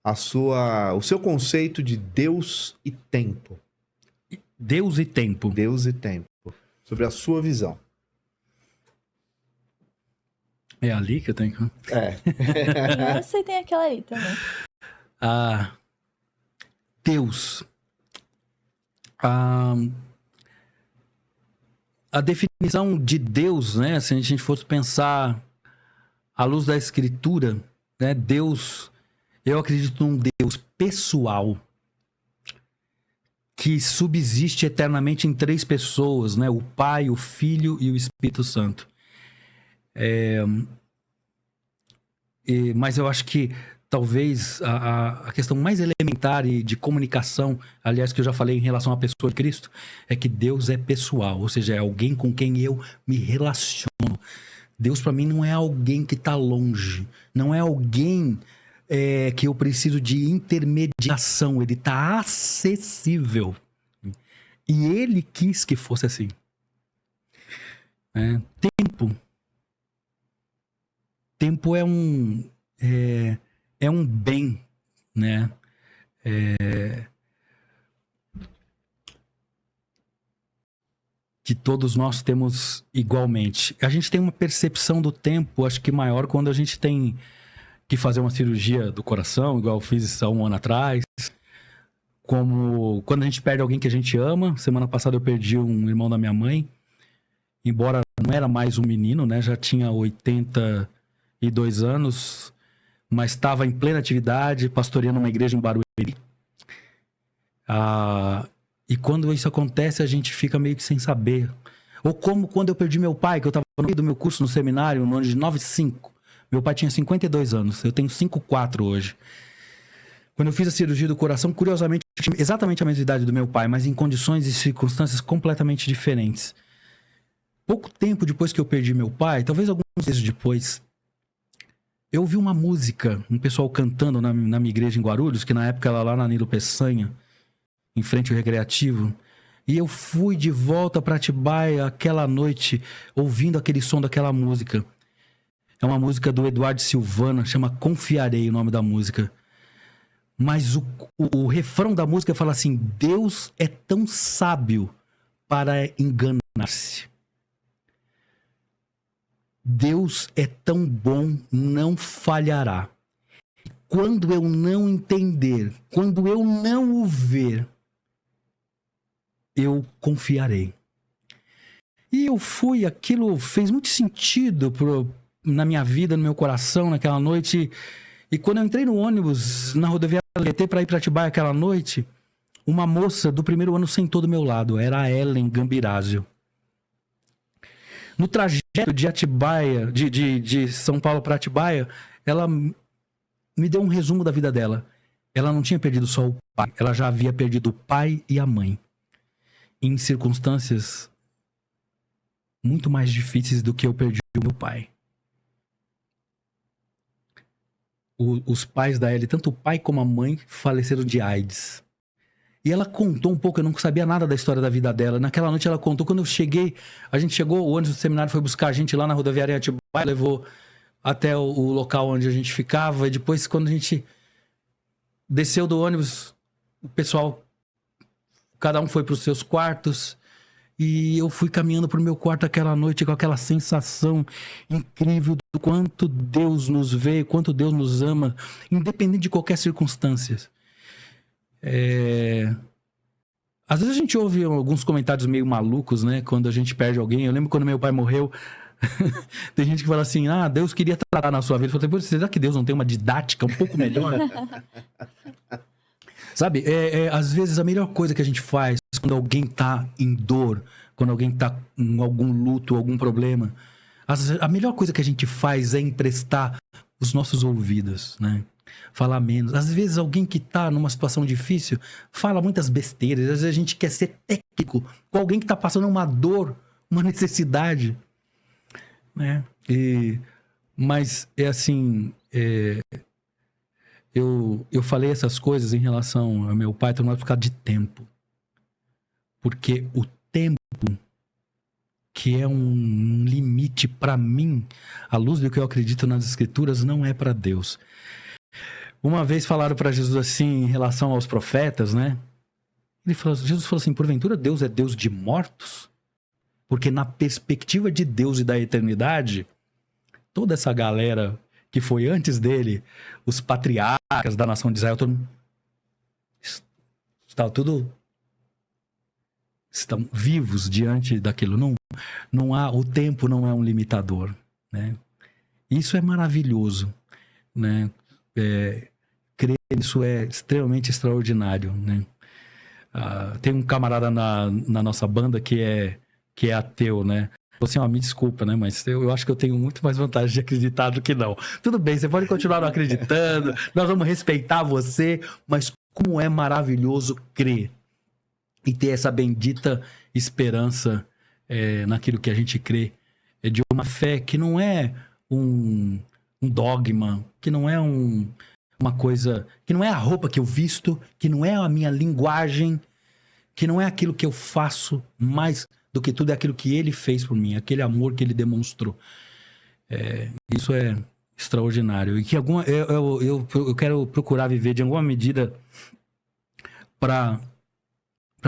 o seu conceito de Deus e tempo. Deus e tempo. Deus e tempo. Sobre a sua visão. É ali que eu tenho que... Essa e tem aquela ali também. Deus. A definição de Deus, né? Se a gente fosse pensar à luz da Escritura, né? Deus, eu acredito num Deus pessoal que subsiste eternamente em 3 pessoas, né? O Pai, o Filho e o Espírito Santo. Mas eu acho que talvez a questão mais elementar e de comunicação, aliás, que eu já falei em relação à pessoa de Cristo, é que Deus é pessoal, ou seja, é alguém com quem eu me relaciono. Deus para mim não é alguém que está longe, não é alguém que eu preciso de intermediação, ele está acessível. E ele quis que fosse assim. Tempo é um bem, né? Que todos nós temos igualmente. A gente tem uma percepção do tempo, acho que maior quando a gente tem que fazer uma cirurgia do coração, igual eu fiz há 1 ano atrás. Como quando a gente perde alguém que a gente ama. Semana passada eu perdi um irmão da minha mãe. Embora não era mais um menino, né? Já tinha 82 anos, mas estava em plena atividade, pastoreando uma igreja em Barueri. E quando isso acontece, a gente fica meio que sem saber. Ou como quando eu perdi meu pai, que eu estava no meio do meu curso no seminário, no ano de 95. Meu pai tinha 52 anos, eu tenho 54 hoje. Quando eu fiz a cirurgia do coração, curiosamente, eu tinha exatamente a mesma idade do meu pai, mas em condições e circunstâncias completamente diferentes. Pouco tempo depois que eu perdi meu pai, talvez alguns meses depois, eu ouvi uma música, um pessoal cantando na minha igreja em Guarulhos, que na época era lá na Nilo Peçanha, em frente ao Recreativo. E eu fui de volta para Atibaia aquela noite, ouvindo aquele som daquela música. É uma música do Eduardo Silvana, chama Confiarei, o nome da música. Mas o refrão da música fala assim: Deus é tão sábio para enganar-se. Deus é tão bom, não falhará. Quando eu não entender, quando eu não o ver, eu confiarei. E eu fui, aquilo fez muito sentido na minha vida, no meu coração, naquela noite. E quando eu entrei no ônibus, na rodoviária LT para ir para Atibaia aquela noite, uma moça do primeiro ano sentou do meu lado, era a Ellen Gambirásio. No trajeto de Atibaia, de São Paulo para Atibaia, ela me deu um resumo da vida dela. Ela não tinha perdido só o pai, ela já havia perdido o pai e a mãe. Em circunstâncias muito mais difíceis do que eu perdi o meu pai. Os pais da Ellie, tanto o pai como a mãe, faleceram de AIDS. E ela contou um pouco, eu não sabia nada da história da vida dela. Naquela noite ela contou, quando eu cheguei, a gente chegou, o ônibus do seminário foi buscar a gente lá na rodoviária em Atibaia, levou até o local onde a gente ficava, e depois quando a gente desceu do ônibus, o pessoal, cada um foi para os seus quartos, e eu fui caminhando para o meu quarto aquela noite com aquela sensação incrível do quanto Deus nos vê, quanto Deus nos ama, independente de qualquer circunstância. Às vezes a gente ouve alguns comentários meio malucos, né? Quando a gente perde alguém. Eu lembro quando meu pai morreu, tem gente que fala assim: Deus queria tratar na sua vida. Eu falei: será que Deus não tem uma didática um pouco melhor? Sabe, às vezes a melhor coisa que a gente faz quando alguém tá em dor, quando alguém tá em algum luto, algum problema, a melhor coisa que a gente faz é emprestar os nossos ouvidos, né? Falar menos. Às vezes alguém que tá numa situação difícil fala muitas besteiras. Às vezes a gente quer ser técnico com alguém que tá passando uma dor, uma necessidade, né? Mas é assim... Eu falei essas coisas em relação ao meu pai, por causa de tempo. Porque o tempo, que é um limite para mim, à luz do que eu acredito nas escrituras, não é para Deus. Uma vez falaram para Jesus assim, em relação aos profetas, né? Jesus falou assim, porventura Deus é Deus de mortos? Porque na perspectiva de Deus e da eternidade, toda essa galera que foi antes dele, os patriarcas da nação de Israel, estão vivos diante daquilo. O tempo não é um limitador, né? Isso é maravilhoso, né? Crer nisso é extremamente extraordinário, né? Tem um camarada na nossa banda que é ateu, né? Você, me desculpa, né? Mas eu acho que eu tenho muito mais vantagem de acreditar do que não. Tudo bem, você pode continuar não acreditando, nós vamos respeitar você, mas como é maravilhoso crer e ter essa bendita esperança naquilo que a gente crê, de uma fé que não é um dogma, que não é uma coisa, que não é a roupa que eu visto, que não é a minha linguagem, que não é aquilo que eu faço, mais do que tudo é aquilo que ele fez por mim, aquele amor que ele demonstrou. Isso é extraordinário. E que eu quero procurar viver de alguma medida para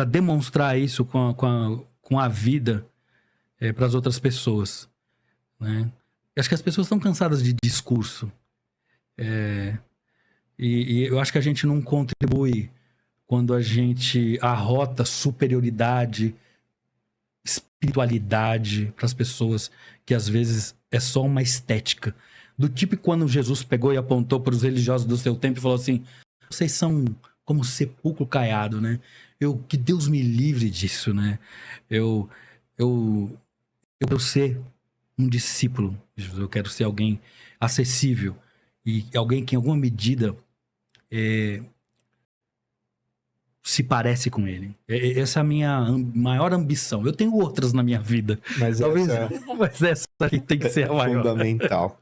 demonstrar isso com a vida para as outras pessoas, né? Acho que as pessoas estão cansadas de discurso. E eu acho que a gente não contribui quando a gente arrota superioridade, espiritualidade para as pessoas, que às vezes é só uma estética. Do tipo quando Jesus pegou e apontou para os religiosos do seu tempo e falou assim, vocês são como sepulcro caiado, né? Que Deus me livre disso, né? Eu quero ser um discípulo, eu quero ser alguém acessível e alguém que em alguma medida se parece com ele. Essa é a minha maior ambição. Eu tenho outras na minha vida. Mas talvez, essa mas essa aqui tem que ser a maior. fundamental.